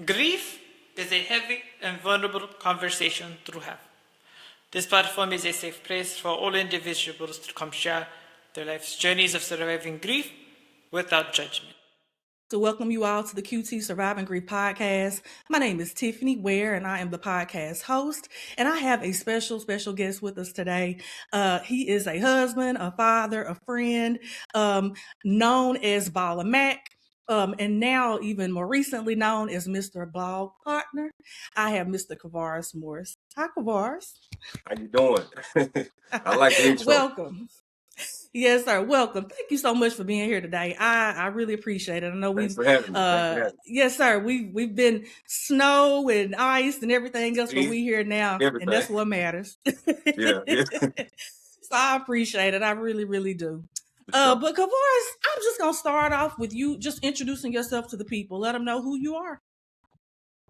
Grief is a heavy and vulnerable conversation to have. This platform is a safe place for all individuals to come share their life's journeys of surviving grief without judgment. To welcome you all to the QT Surviving Grief podcast. My name is Tiffany Ware, and I am the podcast host. And I have a special guest with us today. He is a husband, a father, a friend, known as Balla Mac. And now even more recently known as Mr. Ball Partner. I have Mr. Caruious Morris. Hi, Caruious. How you doing? I like the intro. Welcome. Yes, sir. Welcome. Thank you so much for being here today. I really appreciate it. I know Thanks for having me. Thanks for having me. yes, sir. We've been snow and ice and everything else, but See, we here now, and everything. that's what matters. Yeah, yeah. So I appreciate it. I really do. For sure. But Kavaris, I'm just gonna start off with you just introducing yourself to the people. Let them know who you are.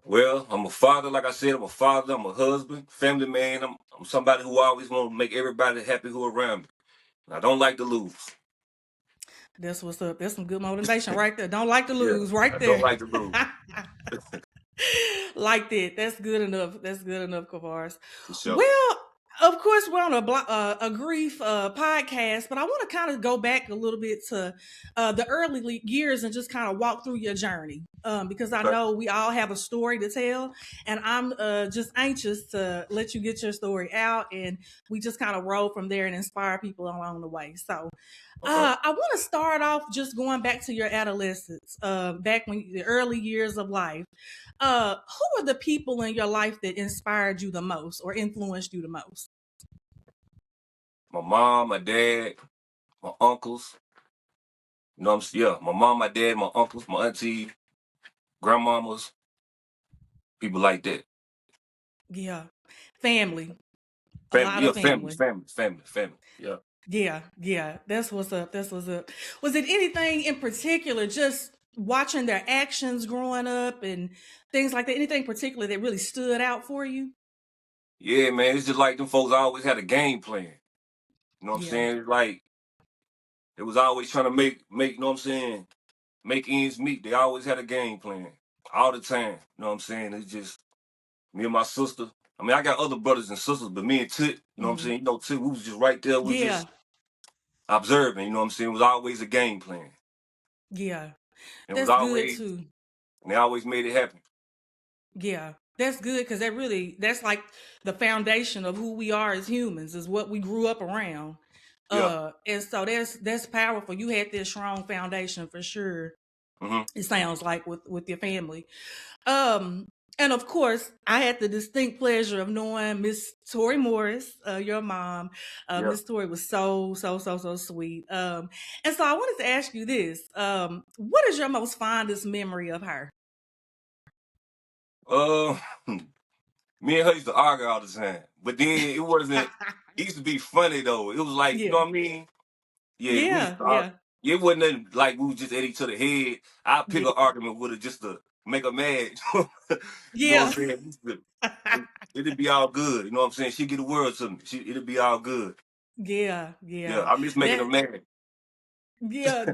Well, I'm a father, like I said, I'm a father, I'm a husband, family man. I'm somebody who always want to make everybody happy who around me. I don't like to lose. That's what's up. That's some good motivation right there. Don't like to lose, Yeah, right I there. don't like to lose. Like that. That's good enough. That's good enough, Kavaris. For sure. Well, of course, we're on a grief podcast, but I want to kind of go back a little bit to the early years and just kind of walk through your journey, because I Okay. know we all have a story to tell, and I'm just anxious to let you get your story out, and we just kind of roll from there and inspire people along the way. So, Okay. I want to start off just going back to your adolescence, back when the early years of life. Who are the people in your life that inspired you the most or influenced you the most? My mom, my dad, my uncles. You know what I'm saying? Yeah, my mom, my dad, my uncles, my auntie, grandmamas, people like that. Yeah, family. A Family, lot of yeah, family, family. family, family, family. Yeah. Yeah. That's what's up. That's what's up. Was it anything in particular, just watching their actions growing up and things like that? Anything particular that really stood out for you? Yeah, man, it's just like them folks always had a game plan. You know what I'm Yeah. saying? It's like it was always trying to make, you know what I'm saying, make ends meet. They always had a game plan. All the time. You know what I'm saying? It's just me and my sister. I mean, I got other brothers and sisters, but me and Tit, you know what I'm Mhm. saying? You know, Tit, we was just right there, we was Yeah. just observing, you know what I'm saying? It was always a game plan. Yeah. It was That's good always, too. and they always made it happen. Yeah, that's good because that's like the foundation of who we are as humans is what we grew up around. Yeah. And so that's powerful. You had this strong foundation for sure. Mm-hmm. It sounds like with your family. Um, and of course, I had the distinct pleasure of knowing Miss Tori Morris, your mom. Yeah. Miss Tori was so sweet. And so I wanted to ask you this: what is your most fondest memory of her? Uh, me and her used to argue all the time. But then it wasn't, it used to be funny though. It was like, you Yeah, know what I mean? Yeah, we used yeah, to yeah. it wasn't nothing like we was just at each other head. I pick Yeah. an argument with her just to make her mad. You know what I'm Yeah. saying? It'd be all good. You know what I'm saying? She get the word to me. It'll be all good. Yeah, Yeah, yeah. I miss making her That mad. yeah,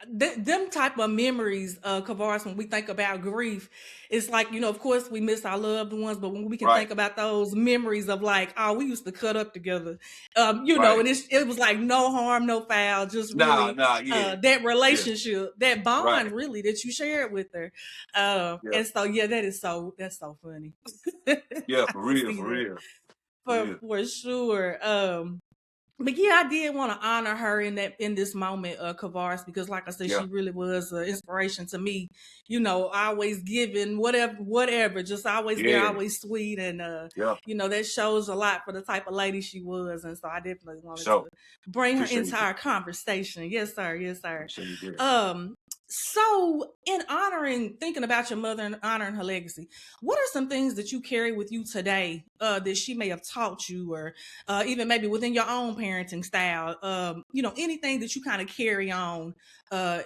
them type of memories, Kavaris, when we think about grief, it's like, of course we miss our loved ones, but when we can Right, think about those memories of like, oh, we used to cut up together, right. and it was like no harm, no foul, just Nah, really nah, yeah, that yeah, relationship, that bond right. really that you shared with her. Yeah, And so yeah, that's so funny. yeah, I for can real, see for that real, for for real. for sure. But yeah, I did want to honor her in this moment, Kavaris, because like I said, Yeah, she really was an inspiration to me. Always giving whatever, just always there, yeah, always sweet, and yeah. that shows a lot for the type of lady she was. And so I definitely For wanted sure. to bring her Appreciate into you. our conversation. Yes, sir. Yes, sir. Appreciate you there. Um, so in thinking about your mother and honoring her legacy, what are some things that you carry with you today that she may have taught you, or even maybe within your own parenting style, anything that you kind of carry on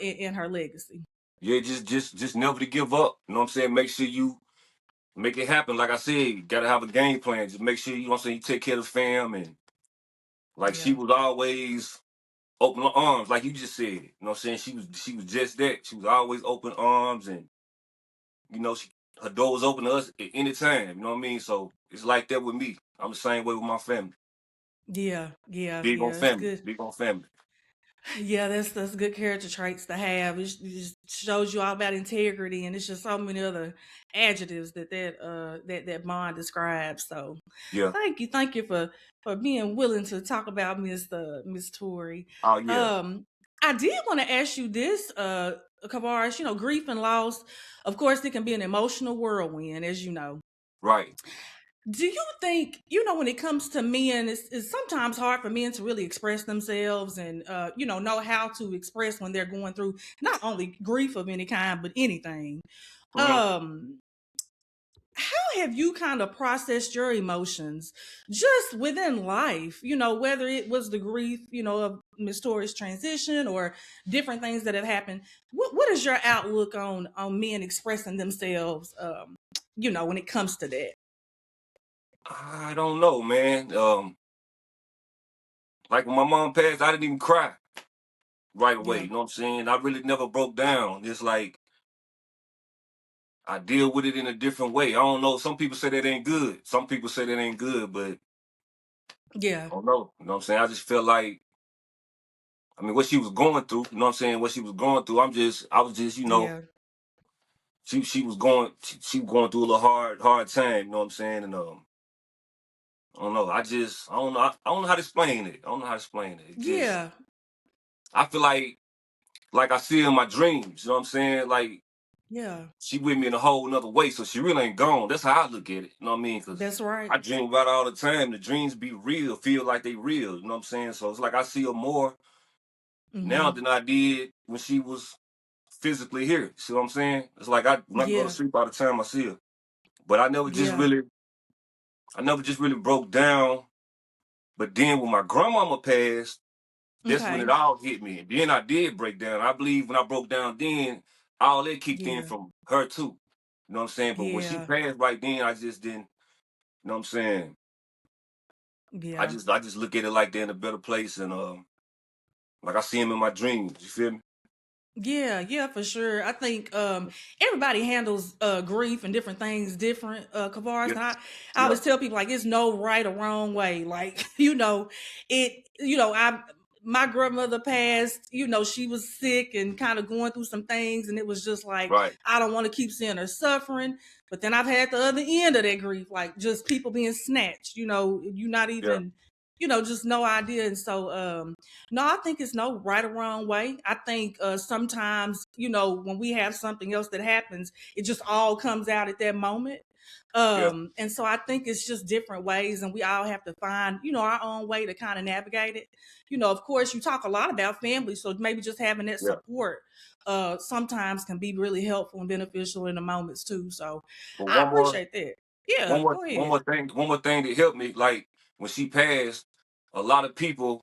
in her legacy? Yeah, just never to give up. You know what I'm saying? Make sure you make it happen. Like I said, you gotta have a game plan. Just make sure you know what I'm saying, you take care of the fam, and like she Yeah, was always open arms, like you just said. You know what I'm saying? She was just that. She was always open arms, and she her door was open to us at any time. You know what I mean? So it's like that with me. I'm the same way with my family. Yeah, yeah, Big on yeah. It's family. good. Big on family. Yeah, that's good character traits to have. It just shows you all about integrity, and it's just so many other adjectives that bond describes. So, Yeah. thank you for being willing to talk about Miss Tori. Oh yeah. Um, I did want to ask you this, Kavaris. You know, grief and loss. Of course, it can be an emotional whirlwind, as you know. Right. Do you think, you know, when it comes to men, it's sometimes hard for men to really express themselves and, know how to express when they're going through not only grief of any kind, but anything. Hmm. Um, how have you kind of processed your emotions just within life? You know, whether it was the grief, of Miss Tori's transition or different things that have happened. What is your outlook on men expressing themselves, when it comes to that? I don't know, man. Like when my mom passed, I didn't even cry right away. Yeah. You know what I'm saying? I really never broke down. It's like I deal with it in a different way. I don't know. Some people say that ain't good. Some people say that ain't good, but Yeah. I don't know. You know what I'm saying? I just felt like, I mean, what she was going through, you know what I'm saying? What she was going through, I was just, Yeah. she was going through a little hard time, you know what I'm saying? And I don't know. I don't know. I don't know how to explain it. I don't know how to explain it. It just, Yeah. I feel like I see her in my dreams, you know what I'm saying? Like Yeah. she with me in a whole nother way, so she really ain't gone. That's how I look at it. You know what I mean? Because That's right. I dream about it all the time. The dreams be real, feel like they real. You know what I'm saying? So it's like I see her more now Hmm. than I did when she was physically here. See what I'm saying? It's like when I go to Yeah. sleep all the time, I see her. But Yeah. I never just really broke down. But then when my grandmama passed, that's when it Okay. all hit me. And then I did break down. I believe when I broke down then, all that kicked in Yeah. from her too. You know what I'm saying? But when she Yeah. passed right then, I just didn't, you know what I'm saying? Yeah. I just look at it like they're in a better place and like I see them in my dreams. You feel me? Yeah, yeah, for sure. I think everybody handles grief and different things different, Kavaris. Yeah. And I Yeah. always tell people like it's no right or wrong way. Like, I my grandmother passed, she was sick and kind of going through some things, and it was just like Right. I don't want to keep seeing her suffering. But then I've had the other end of that grief, like just people being snatched, you're not Yeah. even, just no idea. And so no, I think it's no right or wrong way. I think sometimes, when we have something else that happens, it just all comes out at that moment. Yeah. And so I think it's just different ways, and we all have to find, our own way to kind of navigate it. Of course, you talk a lot about family, so maybe just having that Yeah. support sometimes can be really helpful and beneficial in the moments too. So But I appreciate that. Yeah, go ahead. one more thing that helped me, like when she passed, a lot of people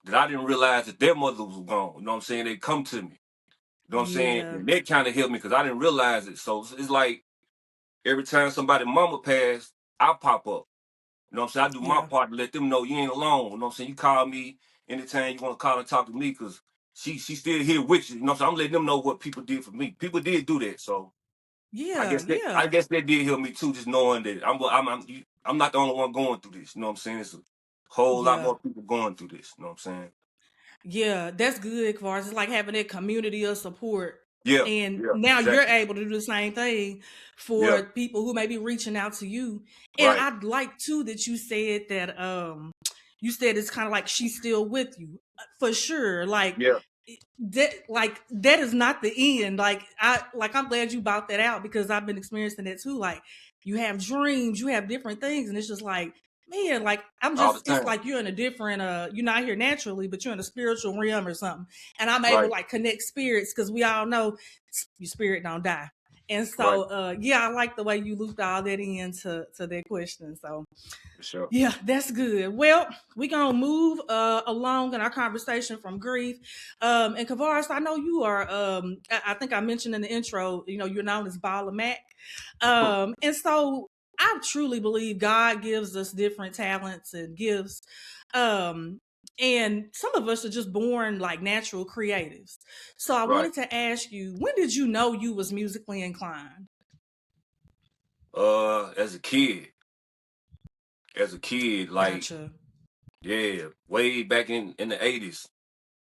that I didn't realize that their mother was gone. You know what I'm saying? They come to me. You know what I'm saying? Yeah, And that kind of helped me because I didn't realize it. So it's like every time somebody mama passed, I pop up. You know what I'm saying? I do my yeah, part to let them know you ain't alone. You know what I'm saying? You call me anytime you want to call and talk to me because she's still here with you. You know what I'm saying? I'm letting them know what people did for me. People did do that. So yeah, I yeah, guess that did help me too, just knowing that I'm not the only one going through this. You know what I'm saying? It's a whole lot yeah. more people going through this. You know what I'm saying? Yeah, that's good, Kavars. It's like having that community of support. Yeah, And yeah, now you're exactly. able to do the same thing Yeah, for people who may be reaching out to you. And right. I'd like too that you said that you said it's kind of like she's still with you. For sure. Yeah, That is not the end. I'm glad you brought that out because I've been experiencing that too. Like you have dreams, you have different things, and it's just like, man, like all the it's time. like you're in a different you're not here naturally, but you're in a spiritual realm or something. And I'm able to Right, like connect spirits because we all know your spirit don't die. And right, so yeah, I like the way you looped all that into that question. So for sure. yeah, that's good. Well, we're gonna move along in our conversation from grief. And Kavaris, I know you are I think I mentioned in the intro, you're known as Bala Mac. And so I truly believe God gives us different talents and gifts. Um and some of us are just born like natural creatives. So I Right. wanted to ask you, when did you know you was musically inclined? As a kid, like, Gotcha. yeah, way back in the 80s,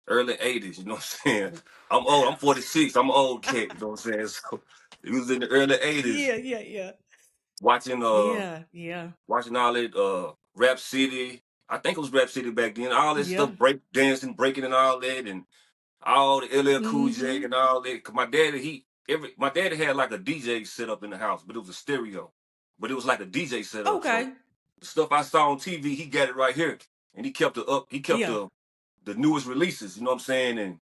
early 80s, you know what I'm saying? I'm old, I'm 46, I'm an old cat, you know what I'm saying? So it was in the early 80s, Yeah, yeah, yeah. watching Yeah, yeah. watching all that Rap City. I think it was Rap City back then. All that Yeah. stuff, break dancing, breaking and all that, and all the LL Cool J Mhm. and all that. Cause my daddy had like a DJ set up in the house, but it was a stereo. But it was like a DJ setup. So Okay. the stuff I saw on TV, he got it right here. And he kept it up, he kept Yeah. the newest releases, you know what I'm saying? And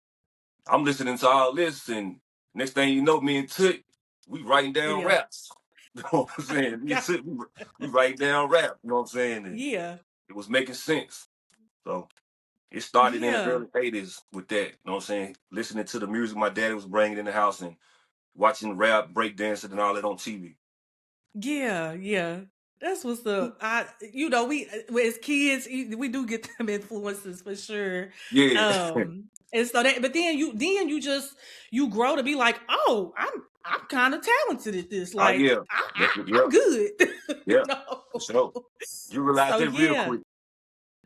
I'm listening to all this, and next thing you know, me and Tut, we writing down Yeah. raps. You know what I'm saying? Me and Got Tut, we writing down rap, you know what I'm saying? And yeah. it was making sense. So it started in the Yeah. early 80s with that, you know what I'm saying? Listening to the music my daddy was bringing in the house and watching rap, breakdancing, and all that on TV. Yeah, yeah. That's what's up. We as kids, we do get them influences for sure. Yeah, And so that, but then you just you grow to be like, oh, I'm kind of talented at this. oh Like, yeah, I'm good. yeah, know. for sure. You realize So that real yeah, quick.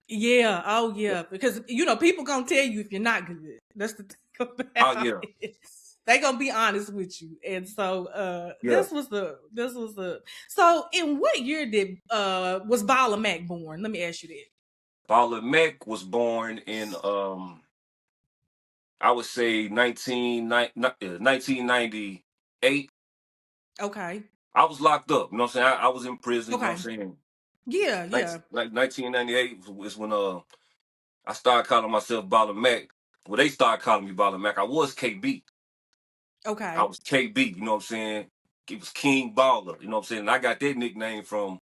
yeah, oh Yeah. yeah, because people gonna tell you if you're not good. That's the thing Oh about yeah, it. They gonna be honest with you, and so yeah. this was the so in what year did was Bala Mac born? Let me ask you that. Paula Mack was born in I would say 1998. Okay, I was locked up, you know what I'm saying? I was in prison, you know what okay, I'm saying? yeah, yeah, Like 1998 is when I started calling myself Baller Mac. Well, they started calling me Baller Mac. I was KB. I okay, was KB, you know what I'm saying? It was King Baller, you know what I'm saying? And I got that nickname from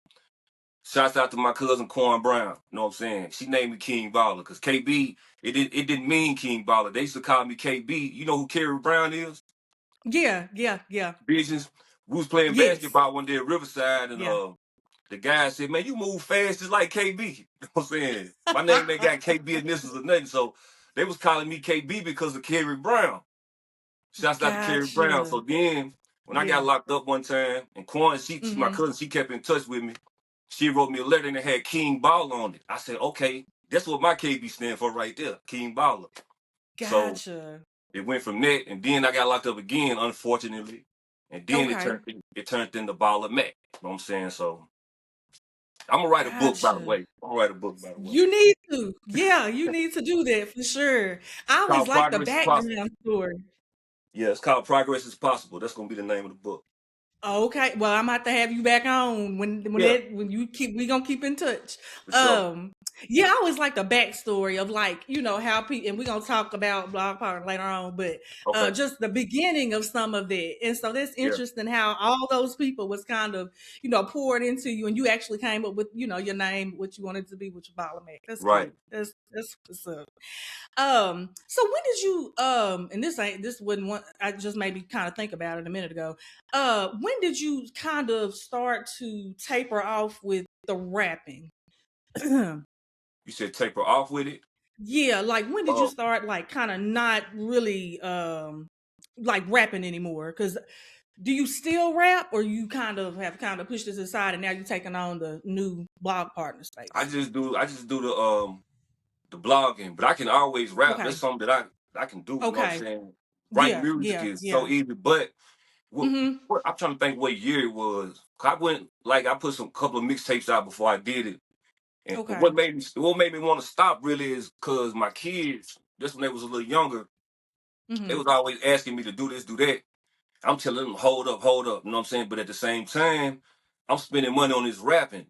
shouts out to my cousin Quan Brown, you know what I'm saying? She named me King Baller because KB, it didn't mean King Baller. They used to call me KB. You know who Kerry Brown is? yeah, yeah, yeah, Visions. We was playing yes, basketball one day at Riverside, and yeah. the guy said, "Man, you move fast just like KB." You know what I'm saying? My name ain't got KB initials or nothing, so they was calling me KB because of Kerry Brown. Shouts out to Kerry Brown. So Gotcha. then, when I got Yeah. locked up one time, and Quan, she my Mm-hmm. cousin, she kept in touch with me. She wrote me a letter and it had King Baller on it. I said, okay, that's what my KB stand for right there, King Baller. So Gotcha. it went from that, and then I got locked up again, unfortunately, and then Okay. it turned into Baller Mac. You know what I'm saying? So I'm gonna write a book, by the Gotcha. way. I'm gonna write a book, by the way. You need to. Yeah, you need to do that for sure. I It's always called like the Progress is Possible. background story. Yeah, it's called Progress is Possible. That's gonna be the name of the book. Okay, well, I'm about to have you back on Yeah, when you keep we gonna keep in touch. for sure. Um, yeah, I always like the backstory of like how people, and we're gonna talk about blog part later on, but Okay. just the beginning of some of it, and so that's Yeah. interesting how all those people was kind of poured into you, and you actually came up with your name, what you wanted to be, with your Mac. That's Right. good. That's what's up. So when did you and this wasn't one I just made me kind of think about it a minute ago. When did you kind of start to taper off with the rapping? You said taper off with it. Yeah, like when did you Oh, start like kind of not really like rapping anymore? Cuz do you still rap, or you kind of pushed this aside and now you're taking on the new blog partner space? I just do the blogging, but I can always rap. That's Okay. something that I can do. You know what I'm Okay. saying? Write Yeah, music yeah, is so yeah. easy, but Mhm. I'm trying to think what year it was. 'Cause I went like I put some couple of mixtapes out before I did it, and Okay. what made me want to stop really is because my kids, just when they was a little younger, they Mhm. was always asking me to do this, do that. I'm telling them, hold up. You know what I'm saying? But at the same time, I'm spending money on this rapping.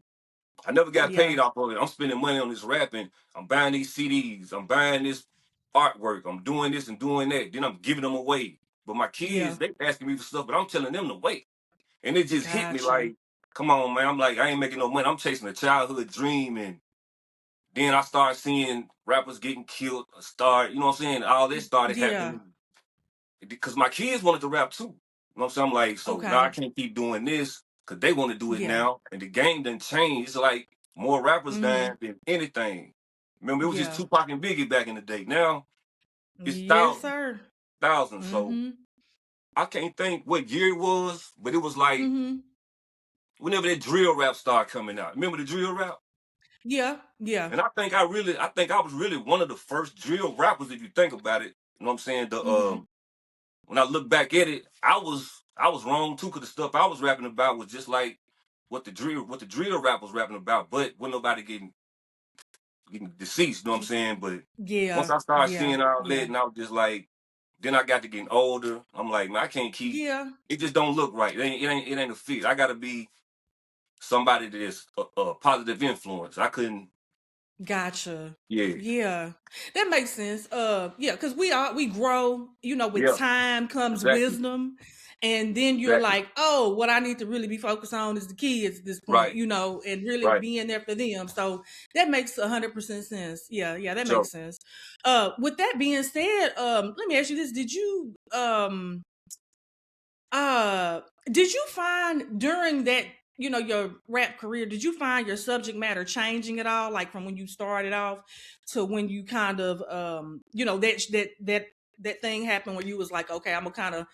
I never got Yeah. paid off of it. I'm spending money on this rapping. I'm buying these CDs. I'm buying this artwork. I'm doing this and doing that. Then I'm giving them away. But my Yeah. kids, they asking me for stuff, but I'm telling them to wait. And it just hit me Gotcha. like, come on, man. I'm like, I ain't making no money. I'm chasing a childhood dream. And then I started seeing rappers getting killed. You know what I'm saying? All this started Yeah. happening because my kids wanted to rap too. You know what I'm saying? I'm like, so now I Okay. can't keep doing this because they want to do it Yeah. now. And the game done changed. It's like more rappers Mhm. dying than anything. Remember, it was just Yeah. Tupac and Biggie back in the day. Now it's Yes, thousands, sir. thousands. So Mhm. I can't think what year it was, but it was like Mhm. whenever that drill rap started coming out. Remember the drill rap? Yeah, yeah. And I think I was really one of the first drill rappers if you think about it. You know what I'm saying? The Mm-hmm. when I look back at it, I was wrong too, because the stuff I was rapping about was just like what the drill rap was rapping about, but when nobody getting deceased, you know what I'm saying? But once Yeah, I started yeah, seeing all that, yeah, and I was just like, then I got to getting older. I'm like, man, I can't keep. yeah. It just don't look right. It ain't a fit. I gotta be somebody that is a positive influence. I couldn't. Gotcha. Yeah, Yeah, that makes sense. Yeah, because we grow. With yeah, time comes exactly, wisdom, and then you're exactly. like, oh, what I need to really be focused on is the kids at this point. Right, And really right. being there for them. So that makes 100% sense. Yeah, yeah, that So makes sense. With that being said, let me ask you this: uh, did you find during that, your rap career, did you find your subject matter changing at all? Like from when you started off to when you kind of, that thing happened where you was like, okay, I'm gonna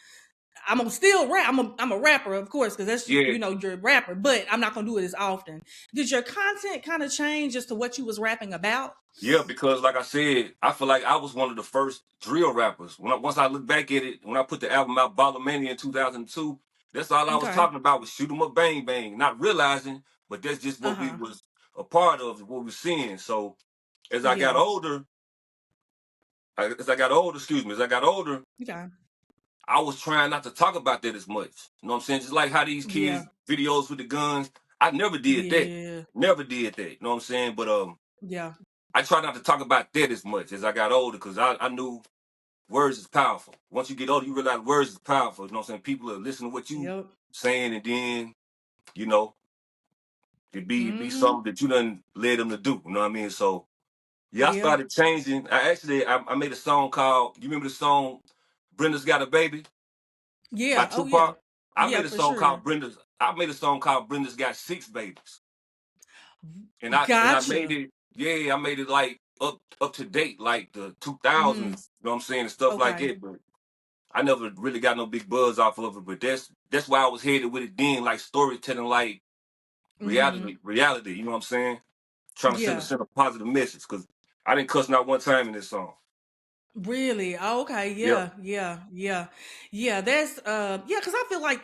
still rap. I'm a rapper, of course, because that's just, yeah, you're a rapper, but I'm not gonna do it as often. Did your content kind of change as to what you was rapping about? yeah. Because like I said, I feel like I was one of the first drill rappers. Once I look back at it, when I put the album out, Ballermania in 2002, that's all I was Okay. talking about was shoot 'em up, bang bang. Not realizing, but that's just what we Uh-huh. was a part of, what we seeing. So as I got Yeah. older, as I got older, Okay. I was trying not to talk about that as much. You know what I'm saying? Just like how these Yeah. kids videos with the guns, I never did that. Yeah. Never did that. You know what I'm saying? But Yeah. I try not to talk about that as much as I got older, because I knew words is powerful. Once you get older, you realize words is powerful. You know what I'm saying? People are listening to what you Yep. saying, and then, you know, it be Mm-hmm. something that you done led them to do. You know what I mean? So yeah, I Yeah. started changing. I made a song called, you remember the song Brenda's Got a Baby by Yeah. Oh yeah. Tupac? Yeah, for sure. I made a song called Brenda's Got Six Babies. And I made Gotcha. it, yeah, I made it like up to date, like the Hmm. 2000s, you know what I'm saying, and stuff like Okay. that. But I never really got no big buzz off of it. But that's why I was headed with it then, like storytelling, like Hmm. reality, you know what I'm saying? Trying to send a, Yeah. send a positive message, because I didn't cuss not one time in this song. Really? Oh, okay. Yeah, Yeah. Yeah. Yeah. Yeah. That's yeah, because I feel like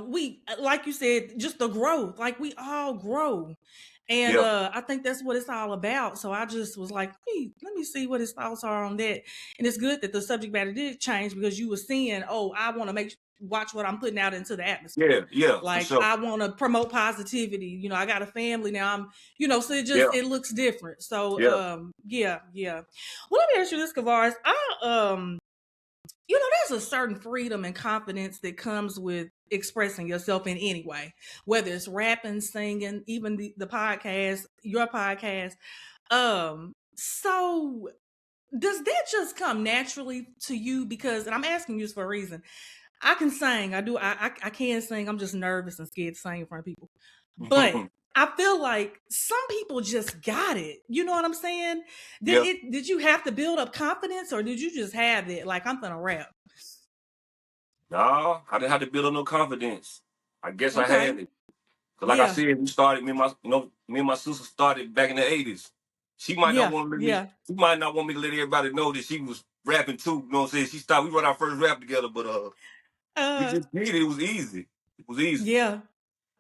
we like you said, just the growth. Like we all grow. And yeah, I think that's what it's all about. So I just was like, hey, let me see what his thoughts are on that. And it's good that the subject matter did change because you were seeing, oh, I want to watch what I'm putting out into the atmosphere. yeah, yeah, for Like sure. I want to promote positivity. I got a family now. So Yeah, it looks different. So yeah, yeah, yeah. Well, let me ask you this, Kavaris. There's a certain freedom and confidence that comes with expressing yourself in any way, whether it's rapping, singing, even the podcast, your podcast. So does that just come naturally to you? Because, and I'm asking you this for a reason. I can sing. I do. I can sing. I'm just nervous and scared to sing in front of people. But I feel like some people just got it. You know what I'm saying? yeah. Did you have to build up confidence, or did you just have it? Like I'm gonna rap. No, I didn't have to build up no confidence. I guess I Okay. had it. Cause like I Yeah. said, me and my sister started back in the '80s. She might not Yeah. want to let me. Yeah. She might not want me to let everybody know that she was rapping too. You know what I'm saying? We wrote our first rap together, but we Uh. just did it. It was easy. It was easy. Yeah.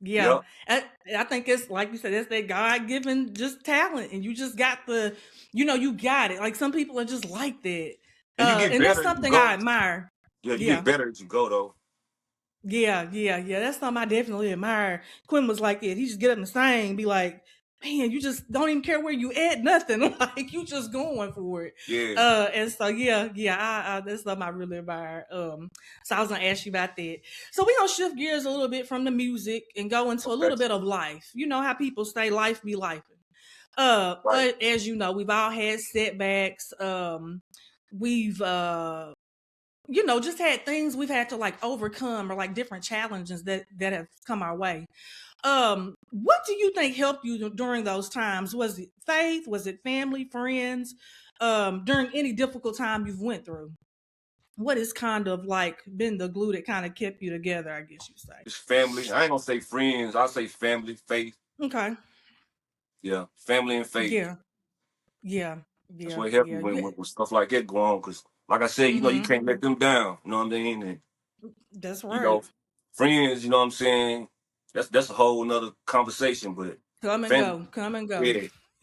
Yeah. Yep. I think it's like you said, it's that God given just talent, and you just got you got it. Like some people are just like that. And you get And that's better as you something I go. admire. Yeah, you get Yeah. better as you go though. Yeah, yeah, yeah. That's something I definitely admire. Quinn was like that. He just get up and sing, be like, man, you just don't even care where you at, nothing. Like you just going for it. Yeah. And so yeah, yeah, that's something I really admire. So I was gonna ask you about that. So we gonna shift gears a little bit from the music and go into a Okay. little bit of life. You know how people say life be life. Right. As you know, we've all had setbacks. We've just had things we've had to like overcome, or like different challenges that have come our way. What do you think helped you during those times? Was it faith? Was it family, friends? During any difficult time you've went through, what is kind of like been the glue that kind of kept you together, I guess you say? It's family. I ain't gonna say friends. I'll say family, faith. Okay. Yeah, family and faith. Yeah. Yeah. That's Yeah. what helped me Yeah. when stuff like that go on. Cause like I said, you Mm-hmm. can't let them down. You know what I mean? And That's you right. know, friends. You know what I'm saying? That's a whole nother conversation. But Come and family, go. Come and go. yeah,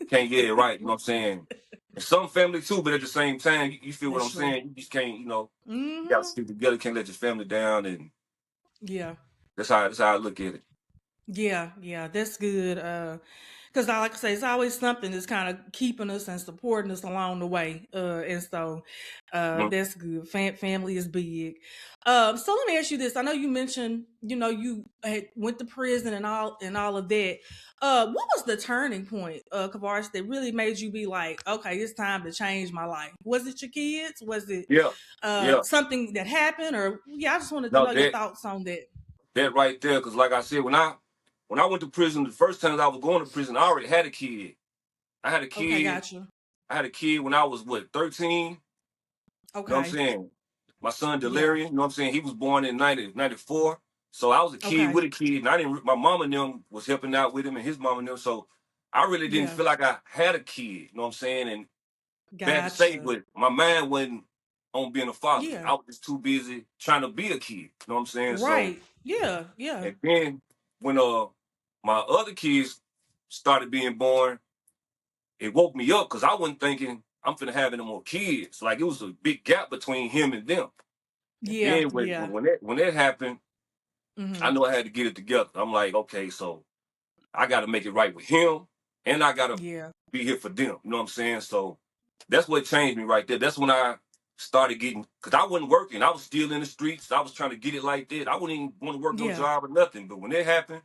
can't get it right. You know what I'm saying? And some family too, but at the same time, you feel what That's I'm true. saying? You just can't. You got to Mm-hmm. stick together. Can't let your family down, and Yeah. that's how I look at it. Yeah, yeah, that's good. Because like I say, it's always something that's kind of keeping us and supporting us along the way. And so, Mhm. that's good. Family is big. So let me ask you this. I know you mentioned, you had went to prison and all of that. What was the turning point, Kavaris, that really made you be like, okay, it's time to change my life? Was it your kids? Was it Yeah, yeah. something that happened? Or yeah, I just wanted to No, know your that thoughts on that. that right there, because like I said, when I went to prison, the first time I was going to prison, I already had a kid. I had a Okay, kid. gotcha. I had a kid when I was 13. You know what I'm Okay. saying? My son Yeah. Delirian, you know what I'm saying? He was born in 94. So I was a kid Okay. with a kid, and I didn't. My mom and them was helping out with him, and his mom and them. So I really didn't Yeah. feel like I had a kid. You know what I'm saying? And bad to say, Gotcha. but my mind wasn't on being a father. Yeah. I was just too busy trying to be a kid. You know what I'm saying? So Right. Yeah. Yeah. and then when my other kids started being born, it woke me up because I wasn't thinking I'm finna have any more kids. Like it was a big gap between him and them. And Yeah. then when Yeah. when that when that happened, I Hmm. knew I had to get it together. I'm like, okay, so I got to make it right with him, and I got to Yeah. be here for them. You know what I'm saying? So that's what changed me right there. That's when I started getting, because I wasn't working. I was still in the streets. I was trying to get it like that. I wouldn't even want to work no Yeah. job or nothing. But when it happened,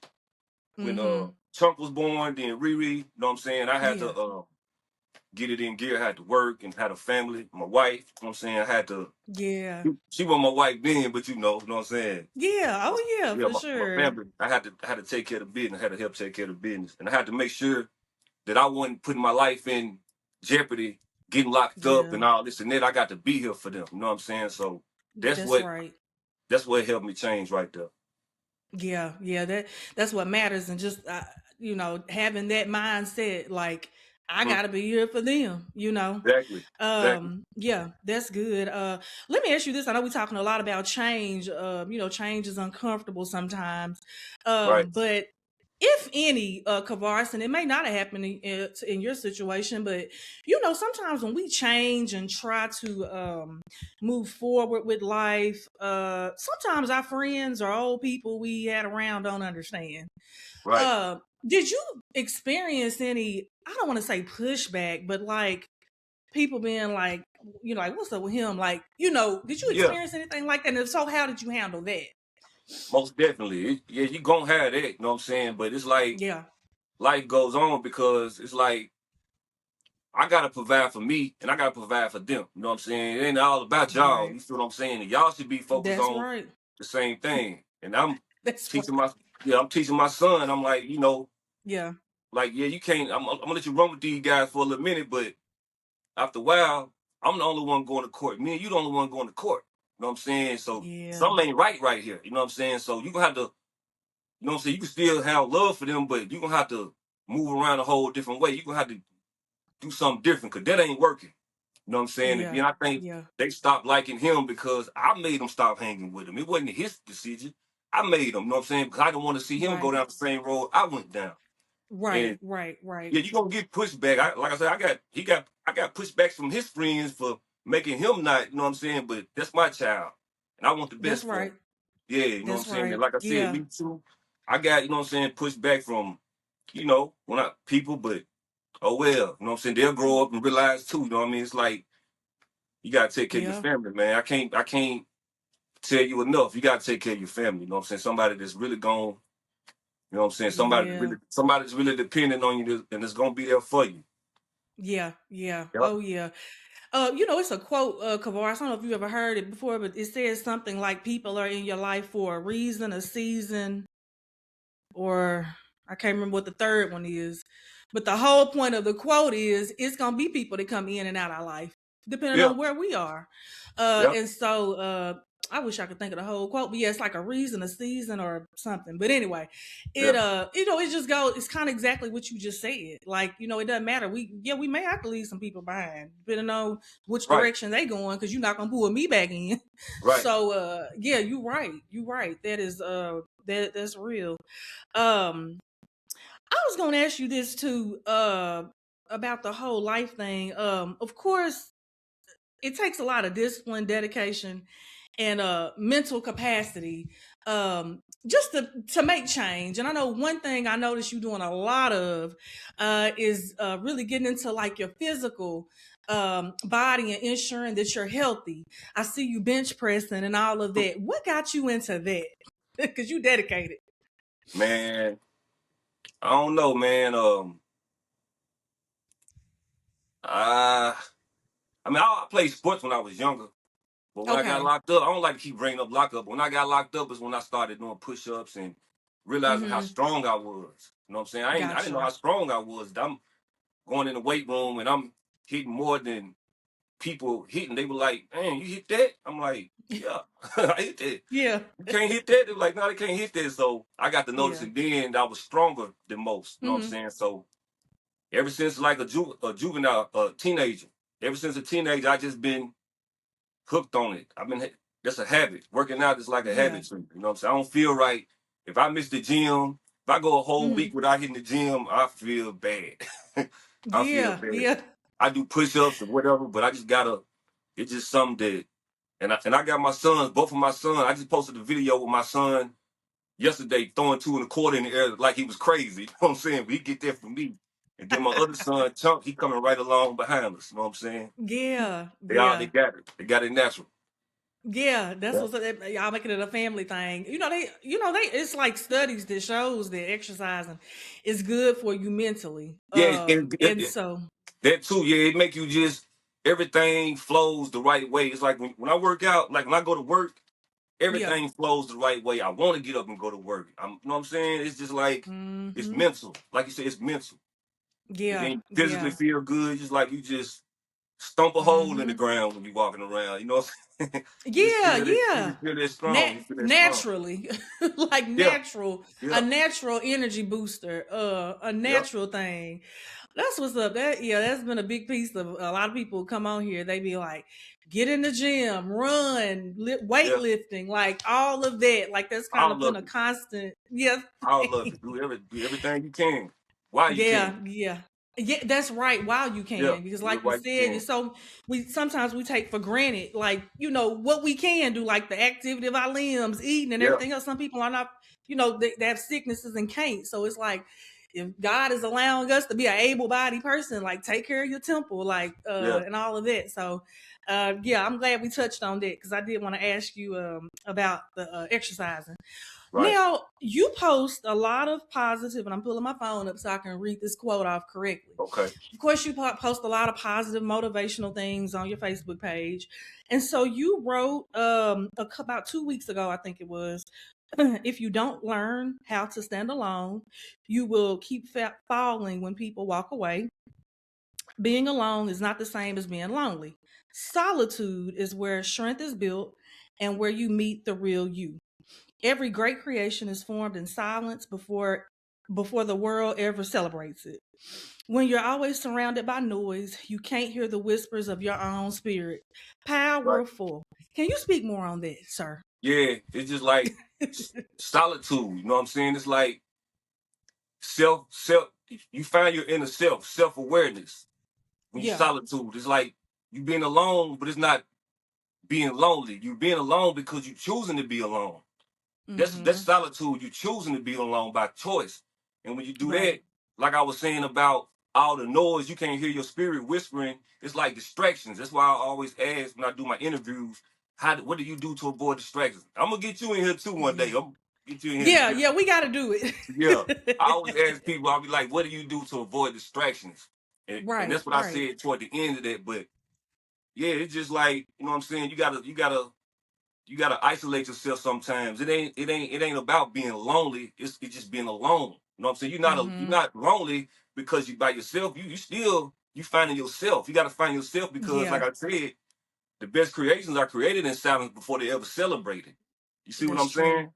when Hmm. Chunk was born, then Riri, you know what I'm saying? I had to Yeah. get it in gear. I had to work and had a family, my wife, you know what I'm saying? I had to, Yeah. she wasn't my wife then, but you know what I'm saying? Yeah. Oh yeah, Yeah, for my sure. family, I had to take care of the business. I had to help take care of the business. And I had to make sure that I wasn't putting my life in jeopardy, getting locked up Yeah. and all this and that. I got to be here for them. You know what I'm saying? So that's That's what right. that's what helped me change right there. Yeah, yeah, that's what matters, and just having that mindset, like I Mhm. gotta be here for them. Exactly. Exactly. Yeah, that's good. Let me ask you this. I know we're talking a lot about change. Change is uncomfortable sometimes. Right. But if any, Kavars, and it may not have happened in your situation, but sometimes when we change and try to move forward with life, sometimes our friends or old people we had around don't understand. Right. Uh, did you experience any? I don't want to say pushback, but like people being like, like, what's up with him? Like, did you Yeah. experience anything like that? And if so, how did you handle that? Most definitely. Yeah, you gonna have that, you know what I'm saying? But it's like Yeah. life goes on because it's like I gotta provide for me and I gotta provide for them. You know what I'm saying? It ain't all about y'all. Right. You feel what I'm saying? And y'all should be focused That's on right. the same thing. And I'm That's right. teaching my yeah, I'm teaching my son. I'm like, Yeah. like, yeah, you can't I'm gonna let you run with these guys for a little minute, but after a while, I'm the only one going to court. Me and you the only one going to court. You know what I'm saying? So Yeah. something ain't right here. You know what I'm saying? So you gonna have to, you know what I'm saying? You can still have love for them, but you gonna have to move around a whole different way. You gonna have to do something different because that ain't working. You know what I'm saying? And Yeah. then I think Yeah. they stopped liking him because I made them stop hanging with him. It wasn't his decision. I made him, you know what I'm saying? Because I didn't want to see him go Right. down the same road I went down. Right. And Right. Right. yeah, you gonna get pushback. Like I said, I got pushbacks from his friends for making him not, you know what I'm saying? But that's my child. And I want the That's best for him. right. Yeah, you know what I'm That's saying? And right. like I said, Yeah. me too. I got, you know what I'm saying, pushback from, when I people, but oh well, you know what I'm saying? They'll grow up and realize too, you know what I mean? It's like you gotta take care of your Yeah. family, man. I can't tell you enough. You gotta take care of your family, you know what I'm saying? Somebody that's really gone, you know what I'm saying? Yeah. Somebody's really depending on you and it's gonna be there for you. Yeah. Yeah. Yep. Oh yeah. It's a quote, Kavaris. I don't know if you ever heard it before, but it says something like people are in your life for a reason, a season, or I can't remember what the third one is. But the whole point of the quote is it's gonna be people that come in and out of our life. depending Yeah. on where we are. Yep. And so I wish I could think of the whole quote, but yeah, it's like a reason, a season, or something. But anyway, it Yeah. it just goes. It's kind of exactly what you just said. Like, it doesn't matter. We may have to leave some people behind, depending on which Right. direction they going, because you're not gonna pull me back in. Right. So yeah, you're right. You're right. That is that's real. Um, I was gonna ask you this too, about the whole life thing. Of course, it takes a lot of discipline, dedication, and mental capacity, just to make change. And I know one thing I noticed you doing a lot of is really getting into like your physical body and ensuring that you're healthy. I see you bench pressing and all of that. What got you into that? Because you dedicated. Man, I don't know, man. I I mean, I played sports when I was younger, but when I got Okay. locked up, I don't like to keep bringing up lockup. When I got locked up is when I started doing push-ups and realizing how Mm-hmm. strong I was. You know what I'm saying? I didn't know Gotcha. how strong I was. I'm going in the weight room and I'm hitting more than people hitting. They were like, "Man, you hit that?" I'm like, "Yeah, I hit that." Yeah. You can't hit that. They were like, "No, they can't hit that." So I got to Yeah. noticing then that I was stronger than most. You know what I'm Mm-hmm. saying? So ever since like a juvenile, a teenager, ever since a teenager, I just been hooked on it. That's a habit. Working out is like a Yeah. habit to me. You know what I'm saying? I don't feel right. If I miss the gym, if I go a whole Mm-hmm. week without hitting the gym, I feel bad. I feel Yeah. bad. Yeah. I do push-ups or whatever, but I just gotta, it's just something that, and I got my sons, both of my sons, I just posted a video with my son yesterday throwing two and a quarter in the air like he was crazy. You know what I'm saying? But he get that from me. And then my other son, Chunk, he coming right along behind us. You know what I'm saying? Yeah. They Yeah. got it. They got it natural. Yeah, that's Yeah. what's y'all making it a family thing. It's like studies that shows that exercising is good for you mentally. Yeah, And so that too. Yeah, it make you just everything flows the right way. It's like when I work out, like when I go to work, yeah. everything flows the right way. I want to get up and go to work. You know what I'm saying? It's just like it's Mm-hmm. mental. Like you said, it's mental. And then Yeah. you physically Yeah. feel good, just like you just stump a hole in the Mm-hmm. ground when you're walking around. You know what I'm saying? Yeah, You yeah. just feel that strong. You feel that strong. Naturally. Like Yeah, a yeah, natural energy booster, a yeah, natural thing. That's what's up. That's been a big piece of a lot of people come on here. They be like, get in the gym, run, yeah. weightlifting, like all of that. Like that's kind I of been love a it. constant. Yeah. I love it. Do everything you can. Why you Yeah, can. yeah. Yeah, that's right. While you Yeah, can, because do it like you while you said, can. it's so we sometimes we take for granted, like what we can do, like the activity of our limbs, eating and Yeah, everything else. Some people are not, they have sicknesses and can't. So it's like if God is allowing us to be an able-bodied person, like take care of your temple, like yeah, and all of that. So yeah, I'm glad we touched on that because I did want to ask you about the exercising. right. Now, you post a lot of positive, and I'm pulling my phone up so I can read this quote off correctly. Okay. Of course, you post a lot of positive motivational things on your Facebook page. And so you wrote about 2 weeks ago, I think it was, if you don't learn how to stand alone, you will keep falling when people walk away. Being alone is not the same as being lonely. Solitude is where strength is built and where you meet the real you. Every great creation is formed in silence before the world ever celebrates it. When you're always surrounded by noise, you can't hear the whispers of your own spirit. Right. Powerful. Can you speak more on that, sir? Yeah, it's just like solitude. You know what I'm saying? It's like self. You find your inner self awareness when you Yeah. solitude. It's like you being alone, but it's not being lonely. You being alone because you choosing to be alone. That's Mm-hmm. solitude. You choosing to be alone by choice. And when you do Right. that, like I was saying about all the noise, you can't hear your spirit whispering. It's like distractions. That's why I always ask when I do my interviews, what do you do to avoid distractions? I'm gonna get you in here too one day. Yeah. I'm gonna get you in here to Yeah, get yeah, we gotta do yeah. I it. always ask people, I'll be like, what do you do to avoid distractions? And Right, that's what I right. said toward the end of that. But yeah, it's just like, you know what I'm saying? You gotta isolate yourself sometimes. It ain't about being lonely. It's just being alone. You know what I'm saying? You're Mm-hmm. not lonely because you by yourself. You still you finding yourself. You got to find yourself because, like Yeah, I said, the best creations are created in silence before they ever celebrated. You see what that's I'm true. saying?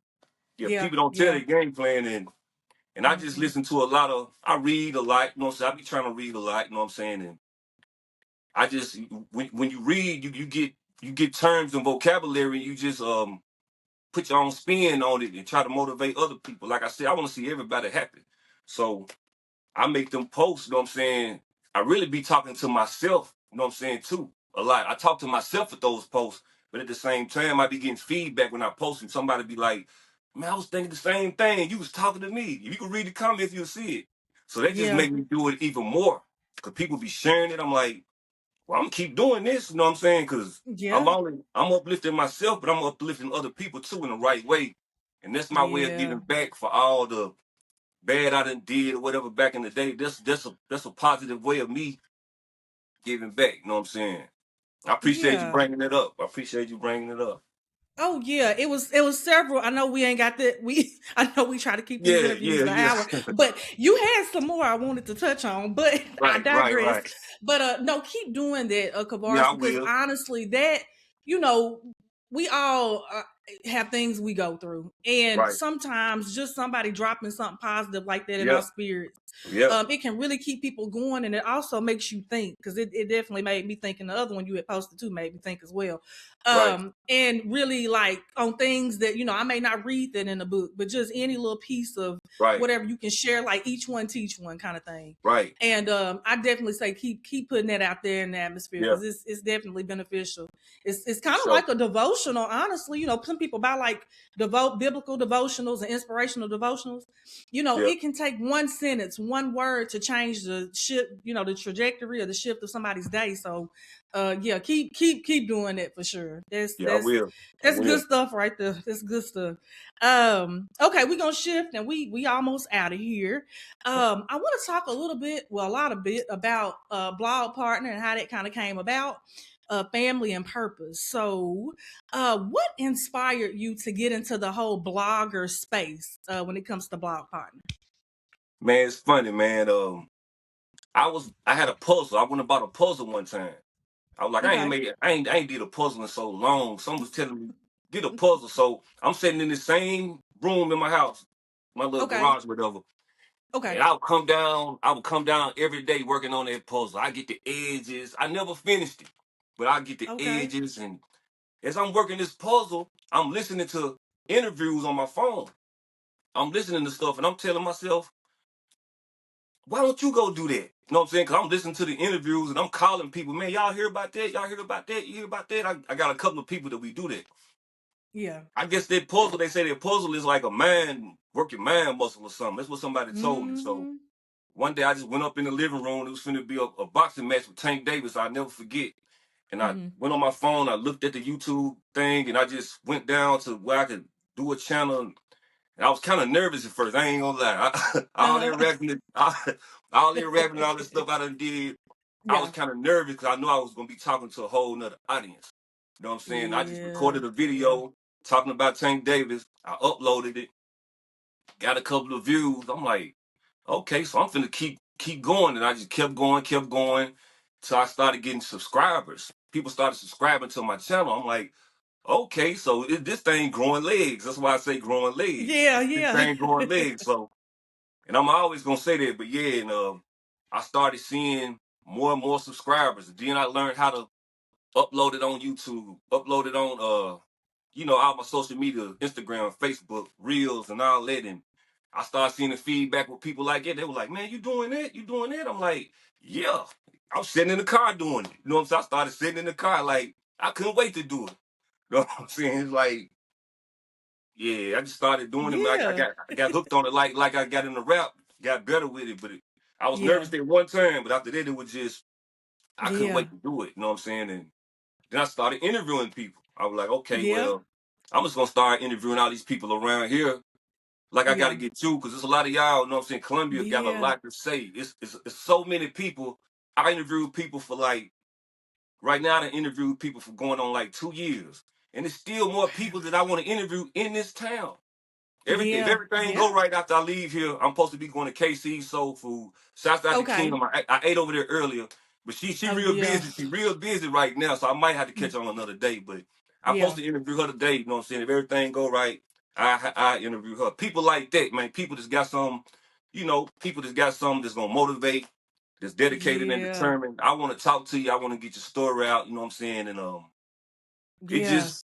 Yeah, Yeah, people don't tell yeah. their game plan, and I just Hmm. listen to a lot of. I read a lot. You know what I'm saying? I be trying to read a lot. You know what I'm saying? And I just when you read, you get terms and vocabulary. You just put your own spin on it and try to motivate other people. Like I said, I want to see everybody happy. So I make them posts, you know what I'm saying? I really be talking to myself, you know what I'm saying, too, a lot. I talk to myself with those posts, but at the same time, I be getting feedback when I post them. Somebody be like, man, I was thinking the same thing. You was talking to me. If you can read the comments, you'll see it. So that just Yeah, make me do it even more. Because people be sharing it. I'm like, well, I'm gonna keep doing this, you know what I'm saying? Because yeah, I'm uplifting myself, but I'm uplifting other people too in the right way. And that's my way of yeah. giving back for all the bad I done did or whatever back in the day. That's a positive way of me giving back. You know what I'm saying? I appreciate you Yeah. bringing it up. I appreciate you bringing it up. Oh yeah, it was several. I know we ain't got that. I know we try to keep these Yeah, interviews yeah, an yeah. hour, but you had some more I wanted to touch on, but I Right, right, digress. right. But no, keep doing that, Yeah, Kavaris, I because will. honestly, that you know, we all have things we go through, and Right. sometimes just somebody dropping something positive like that in our Yep. spirits, Yep. it can really keep people going, and it also makes you think because it definitely made me think, and the other one you had posted too made me think as well. Right. And really like on things that I may not read that in the book, but just any little piece of Right. whatever you can share, like each one teach one kind of thing. Right. And I definitely say keep putting that out there in the atmosphere Yeah. because it's definitely beneficial. It's For kind of sure. like a devotional, honestly. Some people buy like biblical devotionals and inspirational devotionals. Yeah. It can take one sentence, one word to change the shift, the trajectory or the shift of somebody's day. So yeah, keep doing it for sure. That's Yeah, I that's will. I that's good will. stuff right there. That's good stuff. Okay, we're gonna shift and we almost out of here. I want to talk a little bit, well, a lot of bit about blog partner and how that kind of came about, family and purpose. So what inspired you to get into the whole blogger space when it comes to blog partner? Man, it's funny, man. I had a puzzle. I went and bought a puzzle one time. I was like, Okay. I ain't did a puzzle in so long. Someone was telling me, get a puzzle. So I'm sitting in the same room in my house, my little Okay. garage, whatever. Okay. And I would come down every day working on that puzzle. I get the edges. I never finished it, but I get the Okay. edges. And as I'm working this puzzle, I'm listening to interviews on my phone. I'm listening to stuff and I'm telling myself, why don't you go do that? You know what I'm saying? Because I'm listening to the interviews and I'm calling people, man, y'all hear about that? Y'all hear about that? You hear about that? I got a couple of people that we do that. Yeah. I guess that puzzle, they say that puzzle is like a work your mind muscle or something. That's what somebody told me. So Hmm. one day I just went up in the living room. It was finna be a boxing match with Tank Davis. I'll never forget. And I Hmm. went on my phone. I looked at the YouTube thing and I just went down to where I could do a channel. And I was kind of nervous at first. I ain't gonna lie. All that Uh-huh. rapping, all that rapping and all this stuff I done did, I was Yeah. kind of nervous because I knew I was gonna be talking to a whole nother audience. You know what I'm saying? I just Yeah. recorded a Yeah. video talking about Tank Davis. I uploaded it, got a couple of views. I'm like, okay, so I'm finna keep going, and I just kept going, till I started getting subscribers. People started subscribing to my channel. I'm like, okay, so this thing growing legs. That's why I say growing legs. Yeah. This Yeah. thing growing legs. So, and I'm always gonna say that, but yeah, and I started seeing more and more subscribers. Then I learned how to upload it on YouTube, upload it on all my social media, Instagram, Facebook, Reels, and all that. And I started seeing the feedback with people like it. They were like, man, you doing that? You doing that? I'm like, yeah. I'm sitting in the car doing it. You know what I'm saying? I started sitting in the car like I couldn't wait to do it. You know what I'm saying? It's like, yeah, I just started doing it. Man. Yeah. I got hooked on it like I got in the rap, got better with it. But I was Yeah. nervous at one time, but after that it was just I couldn't Yeah. wait to do it. You know what I'm saying? And then I started interviewing people. I was like, okay, Yeah. well, I'm just gonna start interviewing all these people around here. Like I gotta Yeah. get to, because there's a lot of y'all, you know what I'm saying? Columbia got a Yeah. lot to say. It's so many people. I interviewed people for like right now I interviewed people for going on like 2 years. And there's still more people that I want to interview in this town. If Yeah. everything Yeah. go right after I leave here, I'm supposed to be going to KC Soul Food. Shouts out to Okay. Kingdom. I ate over there earlier. But she Oh real yeah. busy. She real busy right now, so I might have to catch her on another day. But I'm Yeah. supposed to interview her today. You know what I'm saying? If everything go right, I interview her. People like that, man. People that's got some, people that's got something that's gonna motivate, that's dedicated and Yeah. determined. I want to talk to you. I want to get your story out. You know what I'm saying? And it Yeah. just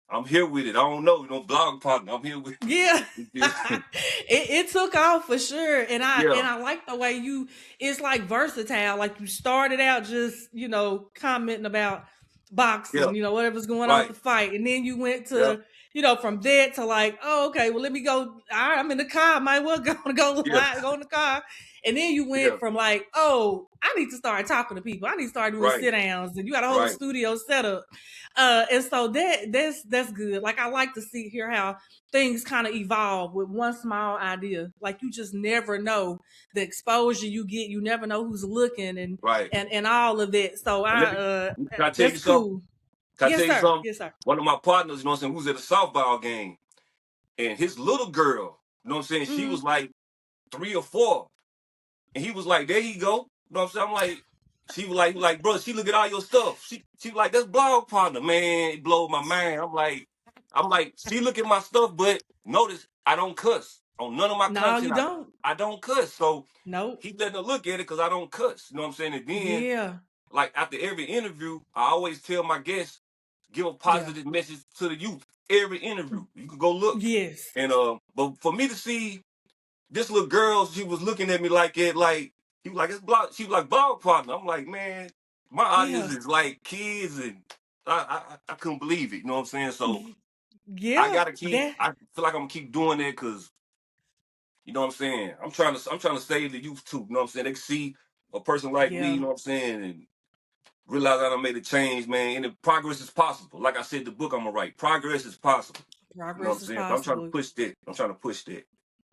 I'm here with it. I don't know, blog partner. I'm here with Yeah. it. It took off for sure. And Yeah, I like the way it's like versatile. Like you started out just, commenting about yeah, boxing, whatever's going on with right. the fight. And then you went Yeah, to, from that to like, oh, okay, well let me go. All right, I'm in the car, might well yeah, go in the car. And then you yeah. went from like, oh, I need to start talking to people. I need to start doing Right, sit downs, and you got a whole right, studio set up. And so that's good. Like I like to hear how things kind of evolve with one small idea. Like you just never know the exposure you get. You never know who's looking and right. and all of that. So And can I tell you that's something? cool. Can I Yes, tell you sir. something? Yes, sir. One of my partners, who's at a softball game, and his little girl, she Mm-hmm. was like 3 or 4, and he was like, "There you go." You know what I'm saying? I'm like, he was like, bro, she look at all your stuff. She was like, "That's blog partner, man." It blows my mind. I'm like, she look at my stuff, but notice I don't cuss on none of my No, content. you don't. I don't cuss, so Nope. he letting her look at it because I don't cuss. You know what I'm saying? And then, Yeah. like after every interview, I always tell my guests, give a Yeah. positive message to the youth. Every interview, you can go look. Yes. And but for me to see this little girl, she was looking at me like it, like he was like it's blog. She was like blog partner. I'm like, man, my audience Yeah. is like kids, and I couldn't believe it. You know what I'm saying? So I Yeah. gotta keep. That. I feel like I'm gonna keep doing that because you know what I'm saying. I'm trying to save the youth too. You know what I'm saying? They can see a person like me. Yeah. You know what I'm saying? And realize I done made a change, man. And the progress is possible. Like I said, the book I'm gonna write. Progress is possible. You know what Progress I'm is saying? So I'm trying to possible. push that. I'm trying to push that.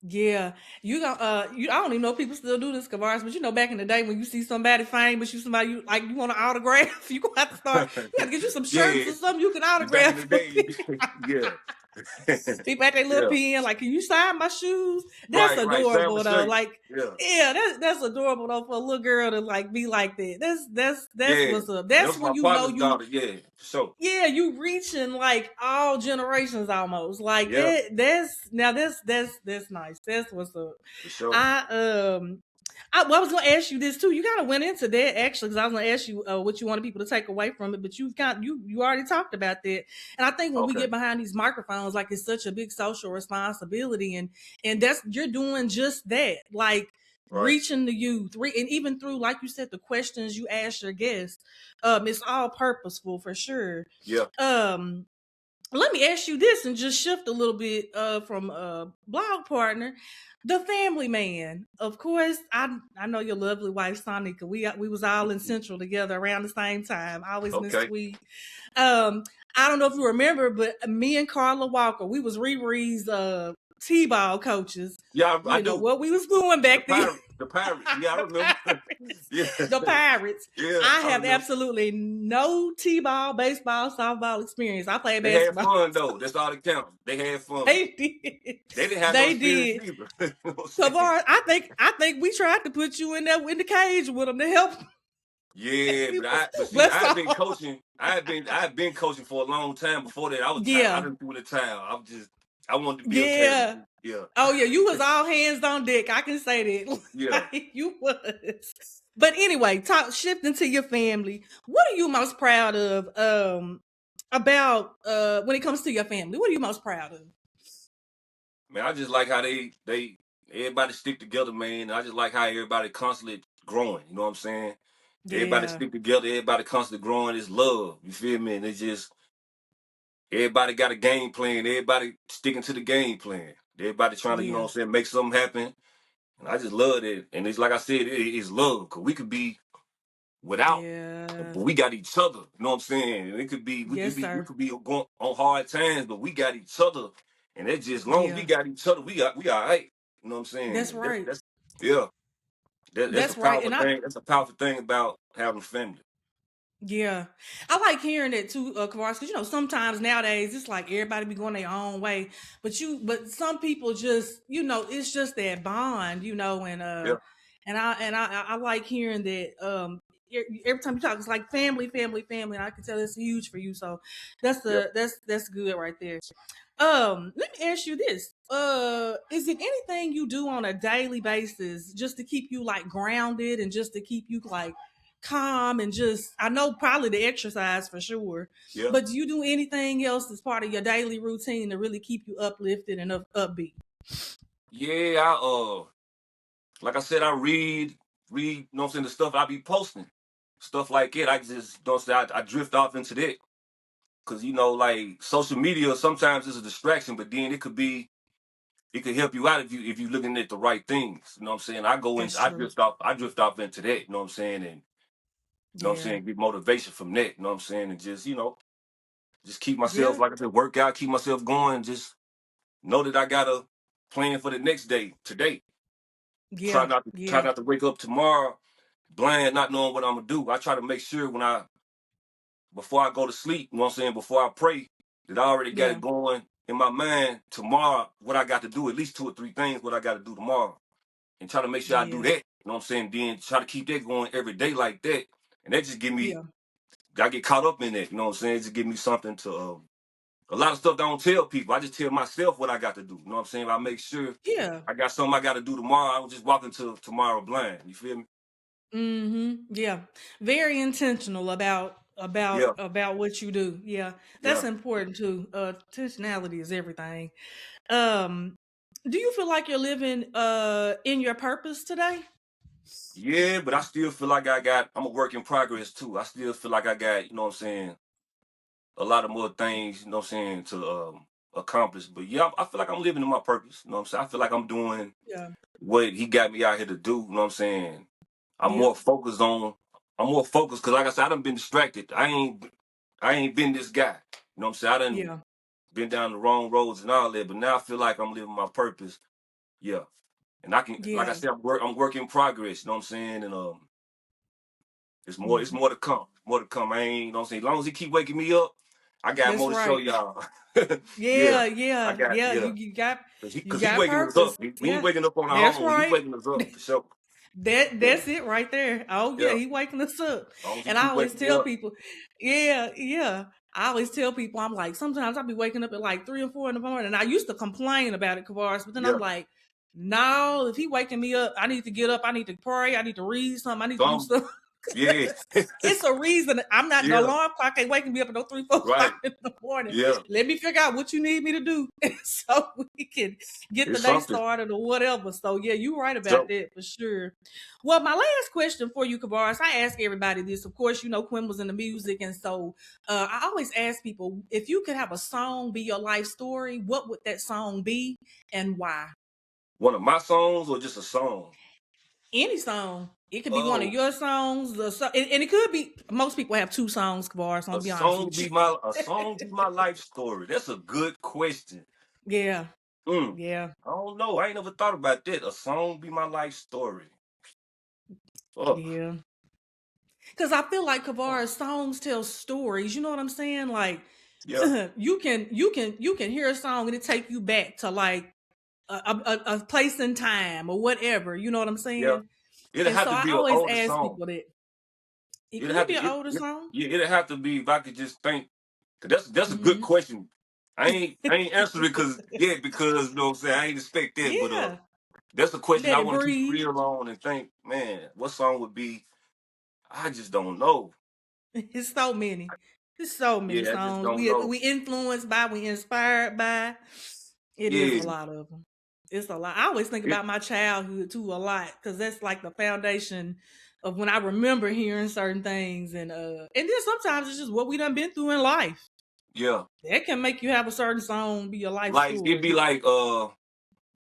Yeah, you got I don't even know if people still do this, Kavaris, but back in the day when you see somebody famous, somebody you want to autograph, you gonna have to start. You have to get you some shirts Yeah. or something you can Back in autograph the for day, people. yeah. People at their little Yeah. pen, like, can you sign my shoes? That's Right. Sam adorable and though. Shirt. Like, Yeah. yeah, that's adorable though for a little girl to like be like that. That's Yeah. what's up. That That's was my when you know partner's you. daughter. Yeah, for sure. Yeah, you reaching like all generations almost. Like Yeah, that's nice. That's what's up. for sure. I well, I was going to ask you this too. You kind of went into that actually, because I was going to ask you what you wanted people to take away from it, but you already talked about that. And I think when we Okay. get behind these microphones, like it's such a big social responsibility, and that's you're doing just that, like Right. reaching the youth, and even through, like you said, the questions you ask your guests, it's all purposeful for sure. Yeah. Um, Let me ask you this and just shift a little bit from blog partner, the family man. Of course, I know your lovely wife Sonica. We was all in Central together around the same time. Always Miss Okay. Sweet. I don't know if you remember, but me and Carla Walker, we was Riri's T-ball coaches. Yeah, You I didn't know do. what we was doing The back then. pirate. The pirates. Yeah, I remember. Yeah. The Pirates. Yeah, I I have remember. absolutely no T-ball, baseball, softball experience. I played They had basketball. fun though. That's all that counts. They had fun. They did. They didn't have no They experience did. either. You know what I'm saying? Kavar, I think we tried to put you in there in the cage with them to help. Yeah, You but see, I bless had been all. coaching. I had been coaching for a long time before that. I was tired. I Yeah. didn't do the towel. I wanted to be a parent. Yeah. Yeah, Oh yeah, you was all hands on deck. I can say that. yeah. Like, you was. But anyway, shifting to your family. What are you most proud of about when it comes to your family? What are you most proud of? Man, I just like how they everybody stick together, man. I just like how everybody constantly growing. You know what I'm saying? Everybody Yeah. stick together. Everybody constantly growing. It's love. You feel me? And it's just everybody got a game plan. Everybody sticking to the game plan. Everybody trying to, you know what Yeah. I'm saying, make something happen. And I just love it. And it's like I said, it's love. Cause we could be without, Yeah. but we got each other. You know what I'm saying? It could be Yes, we sir. could be going on hard times, but we got each other. And it's just as long as we Yeah. got each other, we all right. You know what I'm saying? That's right. That's yeah. That's a That's right. powerful And thing. That's a powerful thing about having family. yeah, I like hearing that too, Kavaris, because sometimes nowadays it's like everybody be going their own way, but some people just, it's just that bond, and Yeah. And I like hearing that. Every time you talk, it's like family, family, family. And I can tell it's huge for you. So Yep. that's good right there. Let me ask you this. Is it anything you do on a daily basis just to keep you like grounded and just to keep you like calm and just I know probably the exercise for sure, Yeah. but do you do anything else as part of your daily routine to really keep you uplifted and upbeat? Yeah, like I said, I read, you know what I'm saying, the stuff I be posting. Stuff like it. I just, you know what I'm saying, I drift off into that. Cause like social media sometimes is a distraction, but then it could help you out if you looking at the right things. You know what I'm saying? That's true. I drift off into that, you know what I'm saying, and you know what I'm Yeah. saying, get motivation from that, you know what I'm saying, and just, just keep myself, Yeah. like I said, work out, keep myself going, just know that I got a plan for the next day, today. Yeah. Try Yeah. not to wake up tomorrow bland, not knowing what I'm gonna do. I try to make sure before I go to sleep, you know what I'm saying, before I pray, that I already got Yeah. it going in my mind tomorrow, what I got to do, at least 2 or 3 things, what I got to do tomorrow. And try to make sure I do Yeah. that. You know what I'm saying? Then try to keep that going every day like that. And that just give me, Yeah. I get caught up in that. You know what I'm saying? It just give me something to, a lot of stuff I don't tell people. I just tell myself what I got to do. You know what I'm saying? I make sure Yeah. I got something I got to do tomorrow. I don't just walk into tomorrow blind. You feel me? Yeah. Very intentional about Yeah. what you do. Yeah. That's Yeah. important too. Intentionality is everything. Um, do you feel like you're living in your purpose today? Yeah, but I still feel like I'm a work in progress too. I still feel like I got, you know what I'm saying, a lot of more things, you know what I'm saying, to accomplish. But yeah, I feel like I'm living in my purpose. You know what I'm saying? I feel like I'm doing Yeah. what he got me out here to do. You know what I'm saying? I'm more Yep. focused on. I'm more focused because, like I said, I done been distracted. I ain't been this guy. You know what I'm saying? I done Yeah. been down the wrong roads and all that. But now I feel like I'm living my purpose. Yeah, and I can, like I Yeah. said, I'm work in progress. You know what I'm saying? And it's Mhm. more to come. More to come. I ain't, you know what I'm saying? As long as he keep waking me up, I got That's more to show right. y'all. Yeah, Yeah, I yeah, got, yeah. yeah. You Cause he got waking us up. purpose. We ain't Yeah. waking up on our That's own. He right. waking us up for sure. Yeah, That's it right there. Oh yeah, yeah. he waking us up. As long as he And I keep always waking me tell up. people, yeah, yeah. I always tell people, I'm like, sometimes I'll be waking up at like 3 or 4 in the morning. And I used to complain about it, Kavaris, but then I'm Yeah. like, no, if he waking me up, I need to get up, I need to pray, I need to read something, I need to do Some, something. yeah. It's a reason. I'm not the Yeah. alarm clock ain't waking me up at no 3, 4 o'clock Right. in the morning. Yeah. Let me figure out what you need me to do so we can get the It's day something. started or whatever. So yeah, you're right about So that for sure. Well, my last question for you, Kavaris, I ask everybody this. Of course, you know Quinn was in the music, and so I always ask people if you could have a song be your life story, what would that song be and why? one of my songs or just a song? Any song. It could be one of Oh, your songs, and it could be. Most people have two songs, Kavaris. I'm gonna be honest with you. a song be my life story. That's a good question. Yeah, Mm. yeah, I don't know. I ain't never thought about that. A song be my life story. Oh, yeah. Because I feel like oh, Kavara's songs tell stories. You know what I'm saying? Like yeah, you can hear a song and it take you back to like a place in time or whatever. You know what I'm yeah. saying? It'd And have so to I be an always older ask song. people that it It'd could have be to. an older song. Yeah, it'd have to be if I could just think. 'Cause that's a good Hmm. question. I ain't answering it because you know what I'm saying. I ain't expect that, but Yeah, that's a question let I it want to keep breathe. real on and think. Man, what song would be? I just don't know. It's so many. It's so many Yeah, I just songs. don't know. We influenced by, we inspired by. It is a Yeah, lot of them. It's a lot. I always think it, about my childhood too a lot because that's like the foundation of when I remember hearing certain things, and then sometimes it's just what we done been through in life. yeah. That can make you have a certain song be your life Like it'd story. be like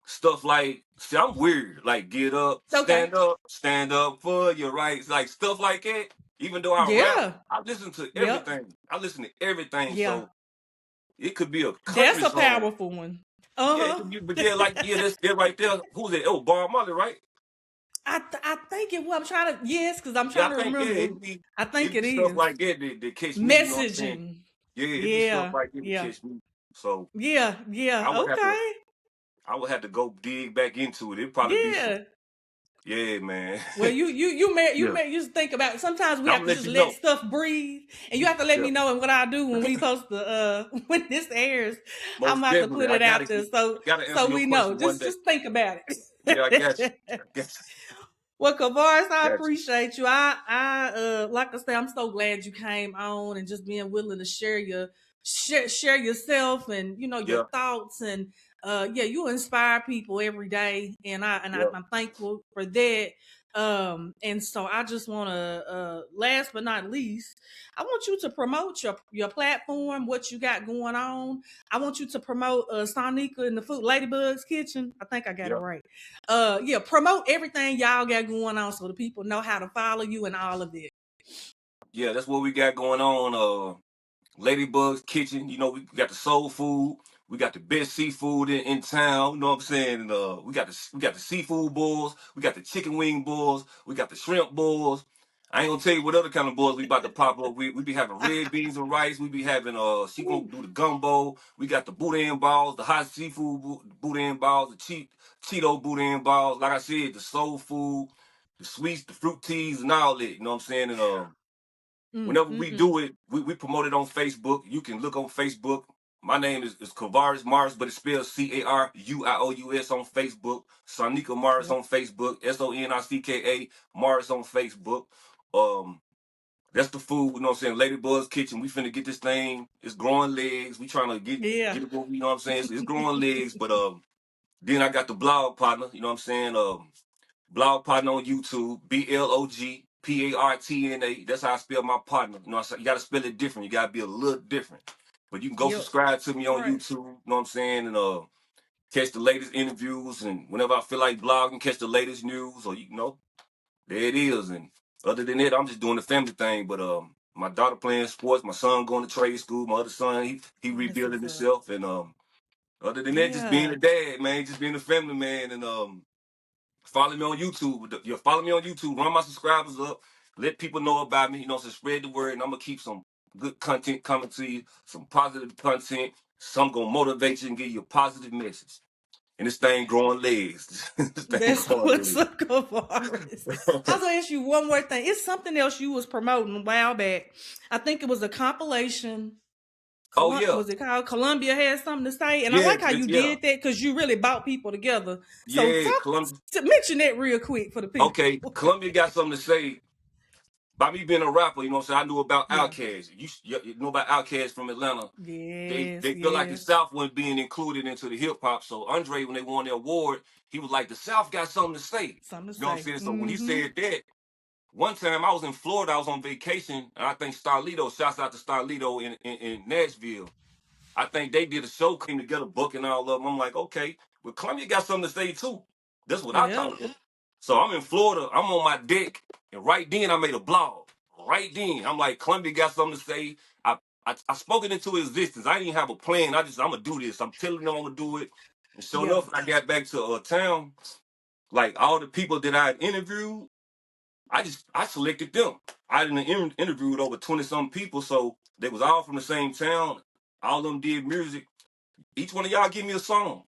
stuff like, see, I'm weird. Like Okay. stand up for your rights, like stuff like that. Even though I rap, Yeah. I listen to Yep. everything. I listen to everything. Yeah. So it could be a That's country a song. powerful one. Yeah, it Uh could be, but huh. yeah, like yeah, that's it right there. Who's it? Oh, Bob Marley, right? I think it. Well, I'm trying to yes, because I'm Yeah, I trying to think yeah, remember. I think it'd it be stuff is like that catch me. You know what I'm saying? messaging. Yeah, it'd be stuff Yeah. like that that Yeah. catch me. So Yeah. Yeah. I would have to Okay. I would have to go dig back into it. It'd probably be some Yeah. Yeah, man. Well, Yeah. you just think about it. Sometimes we I'm have gonna to let just you let know. stuff breathe, and you have to let Yeah. me know. And what I do when we post the when this airs, I'm Most gonna have to definitely. put it out there I gotta answer so your we know. question one Just day. just think about Yeah, I got it. you. I got Well, Kavaris, I you. appreciate you. I like I said, I'm so glad you came on and just being willing to share yourself and your Yeah, thoughts and yeah, you inspire people every day, and yeah, I'm thankful for that. And so I just want to, last but not least, I want you to promote your platform, what you got going on. I want you to promote Sonika in the Food Ladybug's Kitchen. I think I got it yeah. right. Yeah, promote everything y'all got going on so the people know how to follow you and all of it. Yeah, that's what we got going on. Ladybug's Kitchen. We got the soul food. We got the best seafood in town. You know what I'm saying? And, we got the seafood boils. We got the chicken wing boils. We got the shrimp boils. I ain't gonna tell you what other kind of boils we about to pop up. We be having red beans and rice. We be having she gonna do the gumbo. We got the boudin balls, the hot seafood boudin balls, the Cheeto boudin balls. Like I said, the soul food, the sweets, the fruit teas, and all that. You know what I'm saying? And Mm, whenever mm, we mm. do it, we promote it on Facebook. You can look on Facebook. My name is Caruious Morris, but it's spelled Caruious on Facebook. Sonika Morris Yep. on Facebook. Sonicka Morris on Facebook. Um, that's the food. You know what I'm saying? Ladybug's Kitchen. We finna get this thing. It's growing legs. We trying to Yeah. get it. You know what I'm saying? It's growing legs. But then I got the blog partner. You know what I'm saying? Blog Partner on YouTube, BLOGPARTNA. That's how I spell my partner. You got to spell it different. You got to be a little different. But you can go Yep. subscribe to me on Right. YouTube. You know what I'm saying? And catch the latest interviews. And whenever I feel like blogging, catch the latest news. Or there it is. And other than that, I'm just doing the family thing. But my daughter playing sports. My son going to trade school. My other son, he That's rebuilding what's up. himself. And other than that, just being Yeah. a dad, man. Just being a family man. And follow me on YouTube. Follow me on YouTube. Run my subscribers up. Let people know about me. So spread the word. And I'm gonna keep some good content coming to you. Some positive content. Some gonna motivate you and give you a positive message. And this thing growing legs. This thing That's growing what's legs. up, Kavaris. I was gonna ask you one more thing. It's something else you was promoting a while back. I think it was a compilation. Oh yeah, Was it called Columbia Had Something to Say? And I yeah, like how you yeah, did that because you really brought people together. So yeah. talk Columbia. to mention that real quick for the Okay, people. Columbia got something to say. By me being a rapper, you know what I'm saying? I knew about Yeah. Outkast. You know about Outkast from Atlanta. they Yes, they feel like the yes. South wasn't being included into the hip hop. So Andre, when they won the award, he was like, the South got something to say. Something to You know what I'm say. saying? So when he Mm-hmm. said that, one time I was in Florida, I was on vacation, and I think Starlito, shouts out to Starlito in Nashville. I think they did a show, came together, booking all of them. I'm like, okay, well, Columbia got something to say too. That's what I Yeah. thought. So I'm in Florida, I'm on my deck, and right then I made a blog. Right then, I'm like, Columbia got something to say. I spoke it into existence. I didn't even have a plan. I'm gonna do this. I'm telling them I'm gonna do it. And sure Yeah. enough, when I got back to town, like all the people that I had interviewed, I selected them. I didn't interviewed over 20 some people, so they was all from the same town. All of them did music. Each one of y'all give me a song.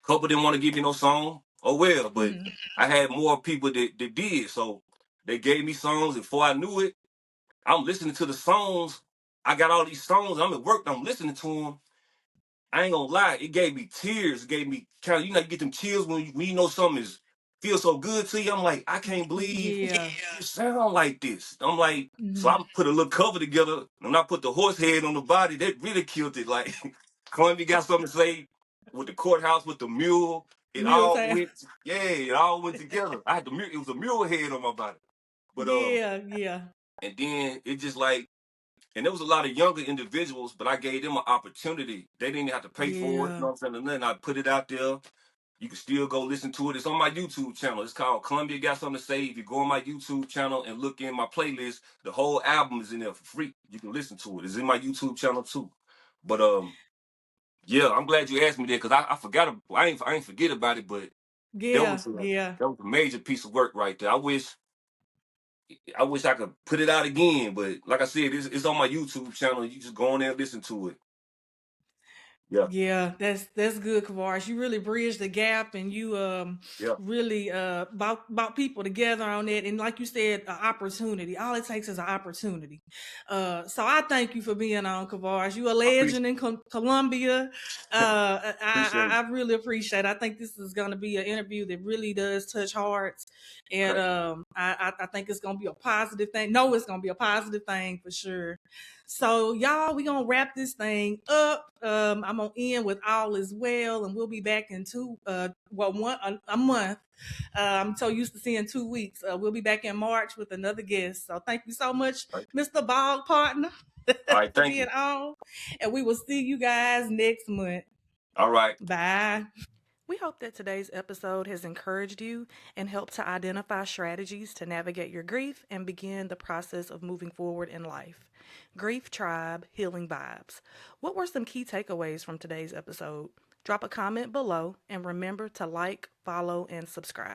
Couple didn't want to give me no song. Oh well, but Mm-hmm. I had more people that did. So they gave me songs, and before I knew it, I'm listening to the songs. I got all these songs. I'm at work. I'm listening to them. I ain't gonna lie. It gave me tears. It gave me kind of, you get them chills when you know something is feels so good to you. I'm like, I can't believe Yeah. you sound like this. I'm like, so Mm-hmm. I put a little cover together, and I put the horse head on the body. That really killed it. Like, Columbia got something to say with the courthouse, with the mule. It all Milltown. went, yeah, it all went together. I had the mule. It was a mule head on my body. But Yeah, yeah, and then it just like, and there was a lot of younger individuals, but I gave them an opportunity. They didn't have to pay for it. You yeah. know what I'm saying? And then I put it out there. You can still go listen to it. It's on my YouTube channel. It's called Columbia Got Something to Say. If you go on my YouTube channel and look in my playlist, the whole album is in there for free. You can listen to it. It's in my YouTube channel too. But yeah, I'm glad you asked me that because I forgot. I ain't forget about it, but that Yeah, was a, yeah. that was a major piece of work right there. I wish I could put it out again, but like I said, it's on my YouTube channel. You just go on there and listen to it. Yeah, Yeah, that's good, Kavaris. You really bridged the gap, and you yeah. really brought people together on it. And like you said, an opportunity. All it takes is an opportunity. So I thank you for being on, Kavaris. You a I appreciate legend in Colombia. appreciate it. I really appreciate it. I think this is going to be an interview that really does touch hearts, and Okay. I think it's going to be a positive thing. No, it's going to be a positive thing for sure. So y'all, we gonna wrap this thing up. I'm gonna end with all is well, and we'll be back in a month. I'm so used to seeing 2 weeks. We'll be back in March with another guest. So thank you so much, All right. Mr. Bog Partner, All right. for Thank being you. on. And we will see you guys next month. All right. Bye. We hope that today's episode has encouraged you and helped to identify strategies to navigate your grief and begin the process of moving forward in life. Grief Tribe Healing Vibes. What were some key takeaways from today's episode? Drop a comment below and remember to like, follow, and subscribe.